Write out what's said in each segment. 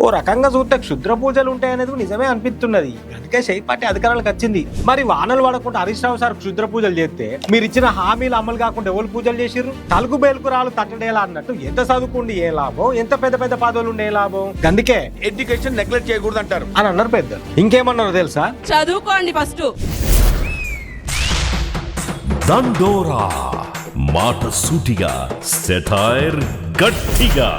ఓ రకంగా చూస్తే క్షుద్ర పూజలు ఉంటాయనేది నిజమే అనిపిస్తున్నది. అందుకే షై పార్టీ అధికారాలకు వచ్చింది. మరి వానలు పడకుండా హరీష్ రావు సార్ క్షుద్ర పూజలు చేస్తే మీరు ఇచ్చిన హామీలు అమలు కాకుండా ఎవరు పూజలు చేసిర్రు? తలుగు బేలుకు రాలు తట్టడేలా అన్నట్టు ఎంత చదువుకుండి ఏ లాభం, ఎంత పెద్ద పెద్ద పదవులు ఉండే లాభం. అందుకే ఎడ్యుకేషన్ నెగ్లెక్ట్ చేయకూడదు అంటారు అని అన్నారు పెద్దలు. ఇంకేమన్నారు తెలుసా? చదువుకోండి ఫస్ట్. దండోరా మాట సూటిగా, సెటైర్ గట్టిగా.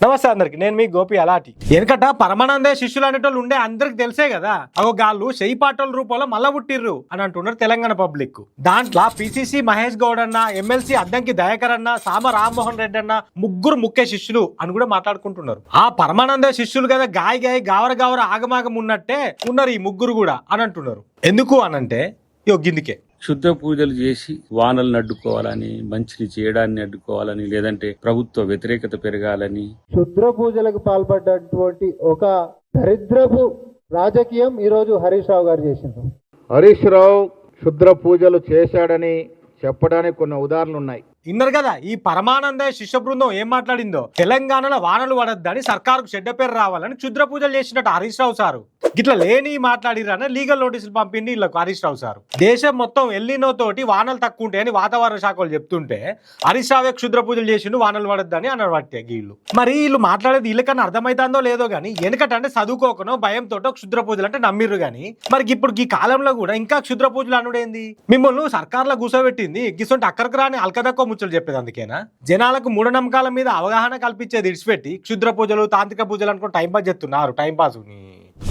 నమస్తే అందరికి, నేను మీ గోపి అలాటి. వెనకట పరమానందే శిష్యులు అనేటోళ్ళు ఉండే అందరికి తెలిసే కదా. అగో గాళ్ళు షై పాటోల రూపంలో మళ్ళా పుట్టిర్రు అని అంటున్నారు తెలంగాణ పబ్లిక్. దాంట్లో పిసిసి మహేష్ గౌడ్ అన్న, ఎమ్మెల్సీ అద్దంకి దయాకర్ అన్న, సామ రామ్మోహన్ రెడ్డి అన్న ముగ్గురు ముఖ్య శిష్యులు అని కూడా మాట్లాడుకుంటున్నారు. ఆ పరమానందే శిష్యులు కదా గాయ గావర ఆగమాగం ఉన్నట్టే ఉన్నారు ఈ ముగ్గురు కూడా అని అంటున్నారు. ఎందుకు అనంటే గిందికే క్షుద్ర పూజలు చేసి వానలను అడ్డుకోవాలని, మంచిని చేయడాన్ని అడ్డుకోవాలని, లేదంటే ప్రభుత్వ వ్యతిరేకత పెరగాలని క్షుద్ర పూజలకు పాల్పడ్డటువంటి ఒక దరిద్రపు రాజకీయం ఈరోజు హరీష్ రావు గారు చేసిండ్రు. హరీష్ రావు క్షుద్ర పూజలు చేశాడని చెప్పడానికి కొన్ని ఉదాహరణలు ఉన్నాయి. ఇన్నారు కదా, ఈ పరమానంద శిష్య బృందం ఏం మాట్లాడిందో, తెలంగాణలో వానలు పడద్దని సర్కారుకు చెడ్డ పేరు రావాలని క్షుద్ర పూజలు చేసినట్టు హరీష్ రావు సారు ఇట్లా లేని మాట్లాడిరని లీగల్ నోటీసులు పంపింది వీళ్ళకు హరీష్ రావు సారు. దేశం మొత్తం ఎల్లినో తోటి వానలు తక్కువ ఉంటాయని వాతావరణ శాఖ వాళ్ళు చెప్తుంటే హరీష్ రావే క్షుద్ర పూజలు చేసిండు వానలు పడద్దని అన్నారు పట్టే వీళ్ళు. మరి వీళ్ళు మాట్లాడేది వీళ్ళకన్నా అర్థమైతుందో లేదో గానీ, వెనకటంటే చదువుకోకనో భయంతో క్షుద్ర పూజలు అంటే నమ్మిర్రు గానీ, మరి ఇప్పుడు ఈ కాలంలో కూడా ఇంకా క్షుద్ర పూజలు అనుడేంది? మిమ్మల్ని సర్కార్లో కూర్చోబెట్టింది గిసొంటి అక్కడికి రాని అల్కదక్కువ ముచ్చలు చెప్పేది. అందుకేనా జనాలకు మూఢనమ్మకాల మీద అవగాహన కల్పించేది ఇడిచిపెట్టి క్షుద్ర పూజలు, తాంత్రిక పూజలు అనుకుని టైం పాస్ చేస్తున్నారు. Time pass.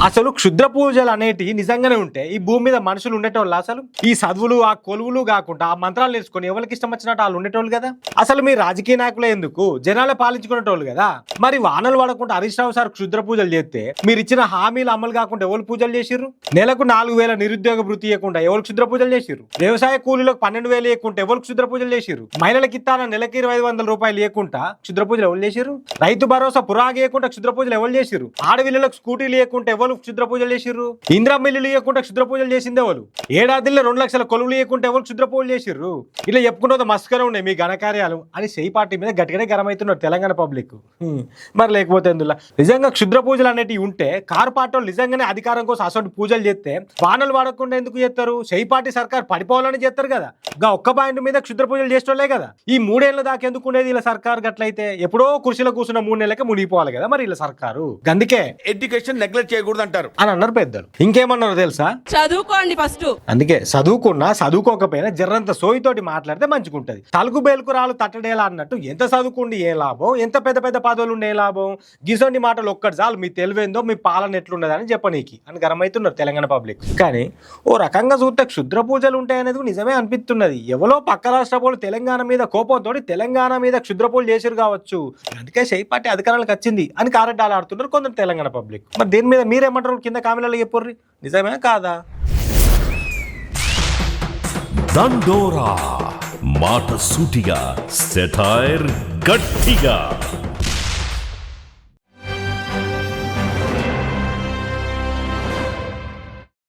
అసలు క్షుద్ర పూజలు అనేటివి నిజంగానే ఉంటే ఈ భూమి మీద మనుషులు ఉండేటోళ్ళు అసలు ఈ చదువులు ఆ కొలువులు కాకుండా ఆ మంత్రాలు నేర్చుకుని ఎవరికి ఇష్టం వచ్చినట్టు వాళ్ళు ఉండేటోళ్ళు కదా. అసలు మీ రాజకీయ నాయకులే ఎందుకు జనాలే పాలించుకునేటోళ్ళు కదా. మరి వానలు పడకుండా హరీష్ రావు సార్ క్షుద్ర పూజలు చేస్తే మీరు ఇచ్చిన హామీలు అమలు కాకుండా ఎవరు పూజలు చేసిర్రు? నెలకు 4,000 నిరుద్యోగ వృత్తి ఇవ్వకుండా ఎవరు క్షుద్ర పూజలు చేసిర్రు? వ్యవసాయ కూలీలకు 12,000 ఇవ్వకుండా ఎవరు క్షుద్ర పూజలు చేసిర్రు? మహిళలకు ఇస్తాన నెలకి 2,500 రూపాయలు ఇవ్వకుండా క్షుద్ర పూజలు ఎవరు చేసిర్రు? రైతు భరోసా పురాగా ఇవ్వకుండా క్షుద్ర పూజలు ఎవరు చేసిర్రు? ఆడవిల్లులకు స్కూటీలు ఇవ్వకుండా ఎవరు క్షుద్ర పూజలు చేసిర్రు? ఇందిరా మిల్లులు ఇవ్వకుండా క్షుద్ర పూజలు చేసింది ఎవరు? ఏడాదిలో 2 లక్షల కొలువులు ఇవ్వకుండా ఎవరు క్షుద్ర పూజలు చేసిర్రు? ఇలా చెప్పుకుంటే మస్కరే ఉన్నాయి మీ ఘనకార్యాలు అని షై పార్టీ మీద గట్టిగానే గరమవుతున్నారు తెలంగాణ పబ్లిక్. మరి లేకపోతే ఎందులో నిజంగా క్షుద్ర పూజలు అనేటివి ఉంటే కారు పార్టీ నిజంగానే అధికారం కోసం అసలు పూజలు చేస్తే వానలు వాడకుండా ఎందుకు చేస్తారు? షై పార్టీ సర్కార్ పడిపోవాలని చేస్తారు కదా. ఇంకా ఒక్క పాయింట్ మీద క్షుద్ర పూజలు చేసేటోళ్లే కదా. ఈ 3 ఏళ్ల దాకా ఎందుకు ఉండేది ఇలా సర్కార్? గట్లయితే ఎప్పుడో కుర్చీలో కూర్చున్న 3 నెలలకే మునిగిపోవాలి కదా మరి ఇలా సర్కారు. అందుకే ఎడ్యుకేషన్ నెగ్లెక్ట్ చేయకూడదు అంటారు అని అన్నారు పెద్దలు. ఇంకేమన్నారు తెలుసా? చదువుకోండి ఫస్ట్. అందుకే చదువుకున్నా చదువుకోకపోయినా జర్రంత సోయితోటి మాట్లాడితే మంచిగుంటది. తలుగు బేలుకు రాలు తట్టడేలా అన్నట్టు ఎంత చదువుకుండి ఏ లాభం, ఎంత పెద్ద పెద్ద పదవులు ఉండే లాభం. గిసొంటి మాటలు ఒక్కటి చాలు మీ తెలివేందో మీ పాలన ఎట్లున్నదని చెప్పనీకి అని గరమవుతున్నారు తెలంగాణ పబ్లిక్. కానీ ఓ రకంగా చూస్తే క్షుద్ర పూజలు ఉంటాయనేది నిజమే అనిపిస్తున్నది. ఎవరో పక్క రాష్ట్ర వాళ్ళు తెలంగాణ మీద కోపంతో తెలంగాణ మీద క్షుద్ర పూజలు చేసిరు కావచ్చు, అందుకే షై పార్టీ అధికారాలకు వచ్చింది అని కారెడ్డాలు ఆడుతున్నారు కొందరు తెలంగాణ పబ్లిక్. మరి దీని మీద మీరేమంటారు? కింద కామెంట్లలో చెప్పుర్రి, నిజమే కాదా? దండోరా మాట సూటిగా, సెటైర్ గట్టిగా.